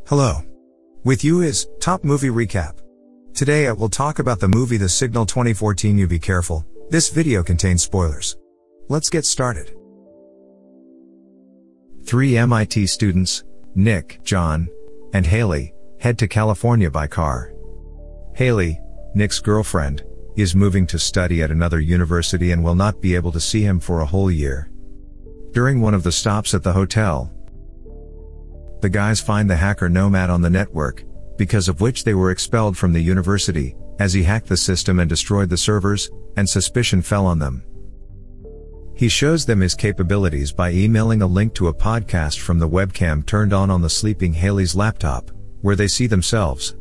Hello. With you is Top Movie Recap. Today I will talk about the movie The Signal 2014. You be careful, this video contains spoilers. Let's get started. Three MIT students, Nick, John, and Haley, head to California by car. Haley, Nick's girlfriend, is moving to study at another university and will not be able to see him for a whole year. During one of the stops at the hotel, the guys find the hacker Nomad on the network, because of which they were expelled from the university, as he hacked the system and destroyed the servers, and suspicion fell on them. He shows them his capabilities by emailing a link to a podcast from the webcam turned on the sleeping Haley's laptop, where they see themselves.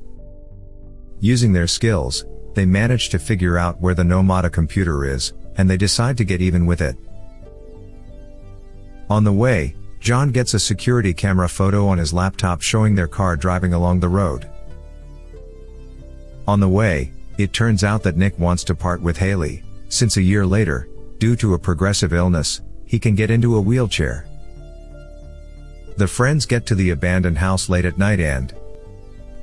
Using their skills, they manage to figure out where the Nomada computer is, and they decide to get even with it. On the way, John gets a security camera photo on his laptop showing their car driving along the road. On the way, it turns out that Nick wants to part with Haley, since a year later, due to a progressive illness, he can get into a wheelchair. The friends get to the abandoned house late at night and,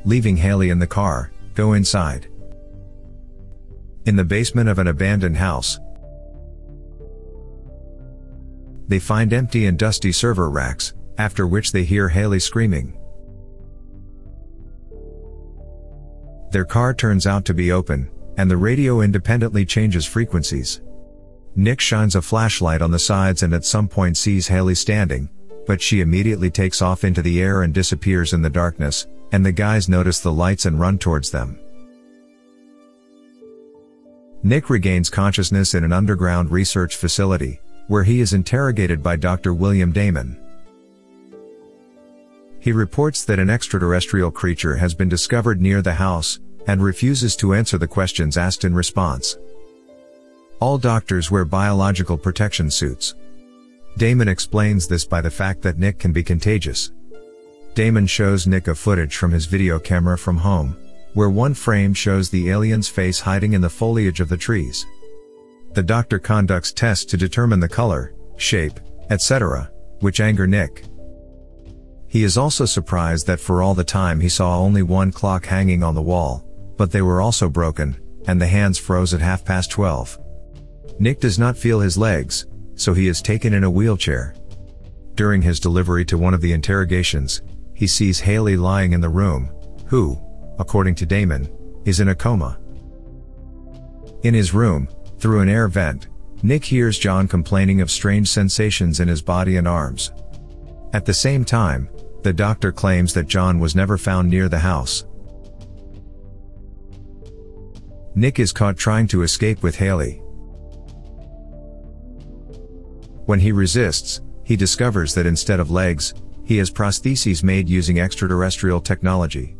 leaving Haley in the car, go inside. In the basement of an abandoned house, they find empty and dusty server racks, after which they hear Haley screaming. Their car turns out to be open, and the radio independently changes frequencies. Nick shines a flashlight on the sides and at some point sees Haley standing, but she immediately takes off into the air and disappears in the darkness, and the guys notice the lights and run towards them. Nick regains consciousness in an underground research facility, where he is interrogated by Dr. William Damon. He reports that an extraterrestrial creature has been discovered near the house, and refuses to answer the questions asked in response. All doctors wear biological protection suits. Damon explains this by the fact that Nick can be contagious. Damon shows Nick a footage from his video camera from home, where one frame shows the alien's face hiding in the foliage of the trees. The doctor conducts tests to determine the color, shape, etc., which anger Nick. He is also surprised that for all the time he saw only one clock hanging on the wall, but they were also broken, and the hands froze at 12:30. Nick does not feel his legs, so he is taken in a wheelchair. During his delivery to one of the interrogations, he sees Haley lying in the room, who, according to Damon, is in a coma. In his room, through an air vent, Nick hears John complaining of strange sensations in his body and arms. At the same time, the doctor claims that John was never found near the house. Nick is caught trying to escape with Haley. When he resists, he discovers that instead of legs, he has prostheses made using extraterrestrial technology.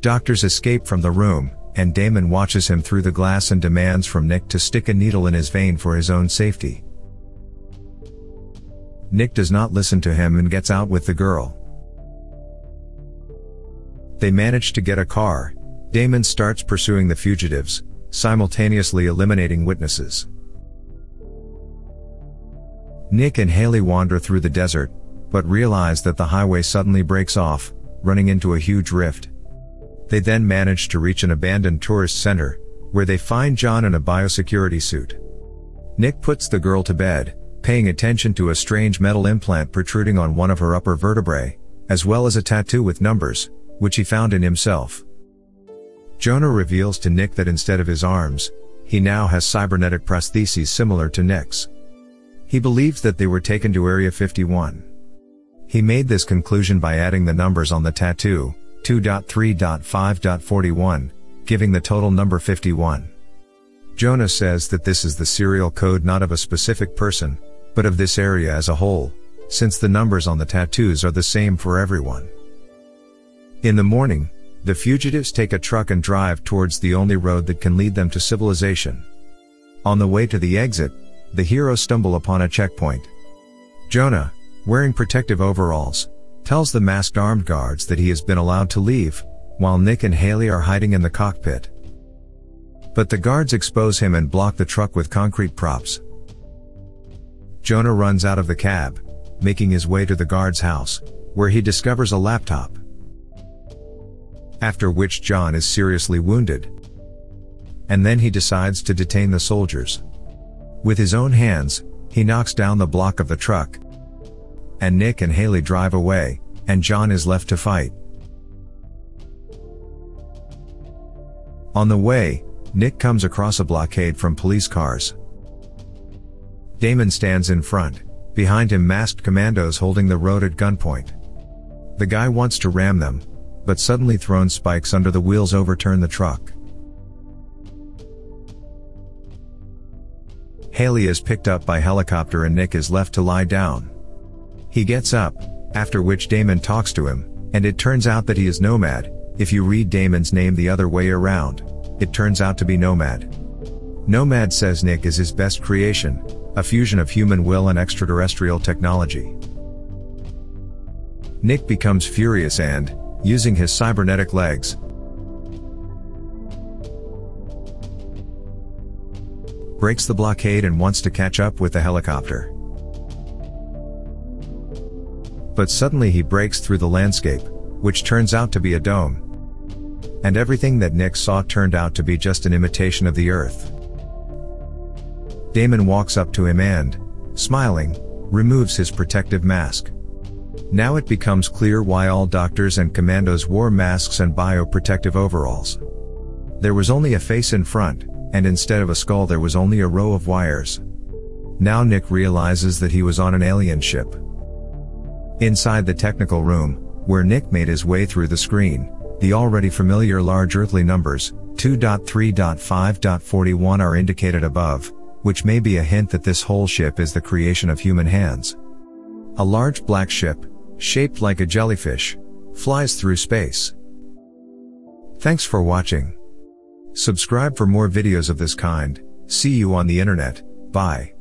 Doctors escape from the room, and Damon watches him through the glass and demands from Nick to stick a needle in his vein for his own safety. Nick does not listen to him and gets out with the girl. They manage to get a car. Damon starts pursuing the fugitives, simultaneously eliminating witnesses. Nick and Haley wander through the desert, but realize that the highway suddenly breaks off, running into a huge rift. They then manage to reach an abandoned tourist center, where they find John in a biosecurity suit. Nick puts the girl to bed, paying attention to a strange metal implant protruding on one of her upper vertebrae, as well as a tattoo with numbers, which he found in himself. Jonah reveals to Nick that instead of his arms, he now has cybernetic prostheses similar to Nick's. He believes that they were taken to Area 51. He made this conclusion by adding the numbers on the tattoo, 2.3.5.41, giving the total number 51. Jonah says that this is the serial code not of a specific person, but of this area as a whole, since the numbers on the tattoos are the same for everyone. In the morning, the fugitives take a truck and drive towards the only road that can lead them to civilization. On the way to the exit, the heroes stumble upon a checkpoint. Jonah, wearing protective overalls, tells the masked armed guards that he has been allowed to leave, while Nick and Haley are hiding in the cockpit. But the guards expose him and block the truck with concrete props. Jonah runs out of the cab, making his way to the guard's house, where he discovers a laptop. after which John is seriously wounded. And then he decides to detain the soldiers. With his own hands, he knocks down the block of the truck. And Nick and Haley drive away, and John is left to fight. On the way, Nick comes across a blockade from police cars. Damon stands in front, behind him masked commandos holding the road at gunpoint. The guy wants to ram them, but suddenly thrown spikes under the wheels overturn the truck. Haley is picked up by helicopter and Nick is left to lie down. He gets up, after which Damon talks to him, and it turns out that he is Nomad. If you read Damon's name the other way around, it turns out to be Nomad. Nomad says Nick is his best creation, a fusion of human will and extraterrestrial technology. Nick becomes furious and, using his cybernetic legs, breaks the blockade and wants to catch up with the helicopter. But suddenly he breaks through the landscape, which turns out to be a dome. And everything that Nick saw turned out to be just an imitation of the Earth. Damon walks up to him and, smiling, removes his protective mask. Now it becomes clear why all doctors and commandos wore masks and bioprotective overalls. There was only a face in front, and instead of a skull there was only a row of wires. Now Nick realizes that he was on an alien ship. Inside the technical room, where Nick made his way through the screen, the already familiar large earthly numbers, 2.3.5.41 are indicated above, which may be a hint that this whole ship is the creation of human hands. A large black ship, shaped like a jellyfish, flies through space. Thanks for watching. Subscribe for more videos of this kind. See you on the internet. Bye.